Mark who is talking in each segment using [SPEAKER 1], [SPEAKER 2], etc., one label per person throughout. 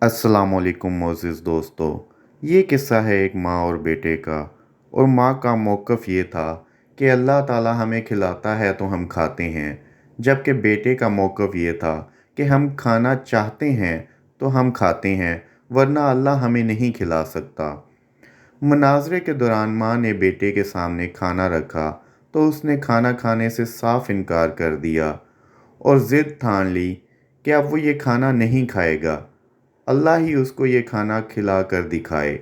[SPEAKER 1] अस्सलाम वालेकुम मोअज़्ज़िज़ दोस्तों। ये किस्सा है एक माँ और बेटे का। और माँ का मौक़िफ़ ये था कि अल्लाह ताला हमें खिलाता है तो हम खाते हैं, जबकि बेटे का मौक़िफ़ ये था कि हम खाना चाहते हैं तो हम खाते हैं, वरना अल्लाह हमें नहीं खिला सकता। मुनाज़रे के दौरान माँ ने बेटे के सामने खाना रखा तो उसने खाना खाने से साफ इनकार कर दिया और ज़िद ठान ली कि अब वो ये खाना नहीं खाएगा, अल्लाह ही उसको ये खाना खिला कर दिखाए।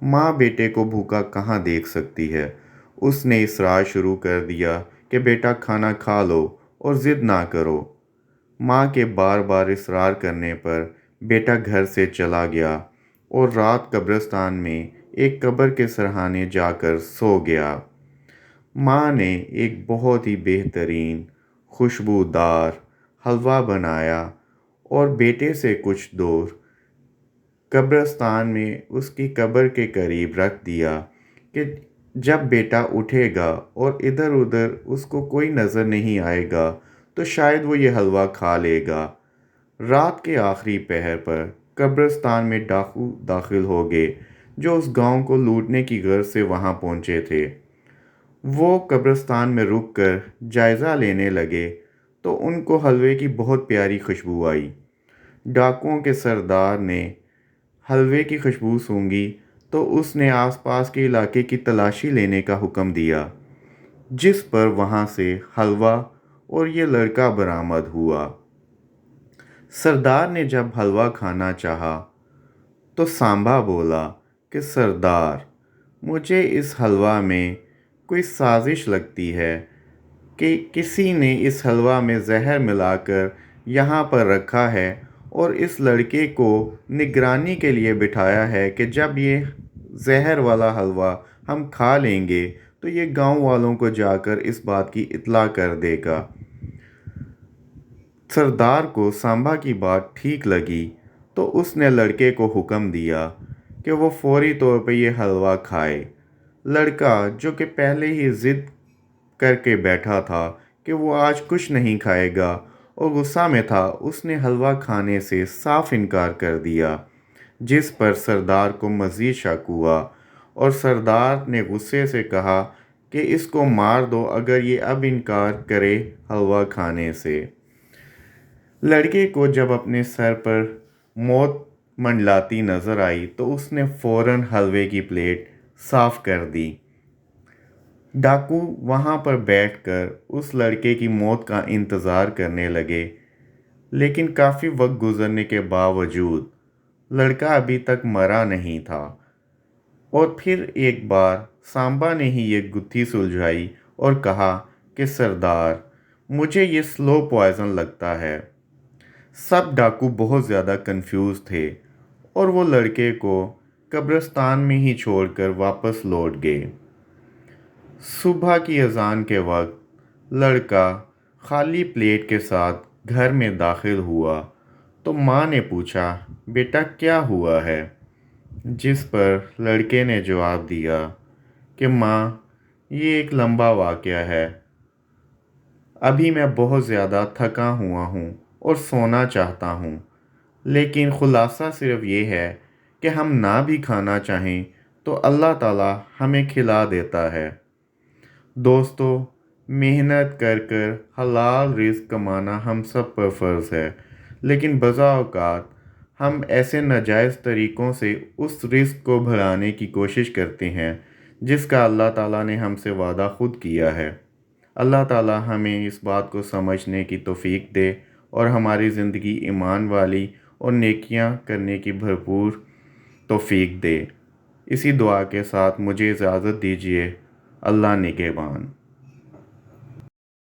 [SPEAKER 1] माँ बेटे को भूखा कहाँ देख सकती है। उसने इसरार शुरू कर दिया कि बेटा खाना खा लो और ज़िद ना करो। माँ के बार बार इसरार करने पर बेटा घर से चला गया और रात कब्रिस्तान में एक कब्र के सरहाने जाकर सो गया। माँ ने एक बहुत ही बेहतरीन खुशबूदार हलवा बनाया और बेटे से कुछ दूर कब्रिस्तान में उसकी कब्र के करीब रख दिया कि जब बेटा उठेगा और इधर उधर उसको कोई नज़र नहीं आएगा तो शायद वो ये हलवा खा लेगा। रात के आखिरी पहर पर कब्रिस्तान में डाकू दाखिल हो गए जो उस गांव को लूटने की गर्ज से वहां पहुंचे थे। वो कब्रिस्तान में रुक कर जायज़ा लेने लगे तो उनको हलवे की बहुत प्यारी खुशबू आई। डाकुओं के सरदार ने हलवे की खुशबू सूंघी तो उसने आसपास के इलाके की तलाशी लेने का हुक्म दिया, जिस पर वहां से हलवा और ये लड़का बरामद हुआ। सरदार ने जब हलवा खाना चाहा तो सांबा बोला कि सरदार, मुझे इस हलवा में कोई साजिश लगती है कि किसी ने इस हलवा में जहर मिलाकर यहाँ पर रखा है और इस लड़के को निगरानी के लिए बिठाया है कि जब ये जहर वाला हलवा हम खा लेंगे तो ये गांव वालों को जाकर इस बात की इत्तला कर देगा। सरदार को सांबा की बात ठीक लगी तो उसने लड़के को हुक्म दिया कि वो फौरी तौर पर यह हलवा खाए। लड़का, जो कि पहले ही ज़िद करके बैठा था कि वो आज कुछ नहीं खाएगा और गुस्सा में था, उसने हलवा खाने से साफ इनकार कर दिया, जिस पर सरदार को मज़ीद शक हुआ और सरदार ने गुस्से से कहा कि इसको मार दो अगर ये अब इनकार करे हलवा खाने से। लड़के को जब अपने सर पर मौत मंडलाती नज़र आई तो उसने फ़ौरन हलवे की प्लेट साफ़ कर दी। डाकू वहाँ पर बैठकर उस लड़के की मौत का इंतज़ार करने लगे, लेकिन काफ़ी वक्त गुज़रने के बावजूद लड़का अभी तक मरा नहीं था। और फिर एक बार सांबा ने ही ये गुत्थी सुलझाई और कहा कि सरदार, मुझे ये स्लो पॉइज़न लगता है। सब डाकू बहुत ज़्यादा कंफ्यूज थे और वो लड़के को कब्रिस्तान में ही छोड़कर वापस लौट गए। सुबह की अजान के वक्त लड़का खाली प्लेट के साथ घर में दाखिल हुआ तो माँ ने पूछा, बेटा क्या हुआ है? जिस पर लड़के ने जवाब दिया कि माँ, ये एक लंबा वाक़या है, अभी मैं बहुत ज़्यादा थका हुआ हूँ और सोना चाहता हूँ। लेकिन ख़ुलासा सिर्फ़ ये है कि हम ना भी खाना चाहें तो अल्लाह ताला हमें खिला देता है। दोस्तों, मेहनत कर कर हलाल रिज़्क़ कमाना हम सब पर फ़र्ज़ है, लेकिन बज़ा औक़ात हम ऐसे नाजायज़ तरीक़ों से उस रिज़्क़ को बढ़ाने की कोशिश करते हैं जिसका अल्लाह ताला ने हमसे वादा ख़ुद किया है। अल्लाह ताला हमें इस बात को समझने की तौफ़ीक दे और हमारी ज़िंदगी ईमान वाली और नेकियां करने की भरपूर तौफ़ीक दे। इसी दुआ के साथ मुझे इजाज़त दीजिए। अल्लाह निगहबान।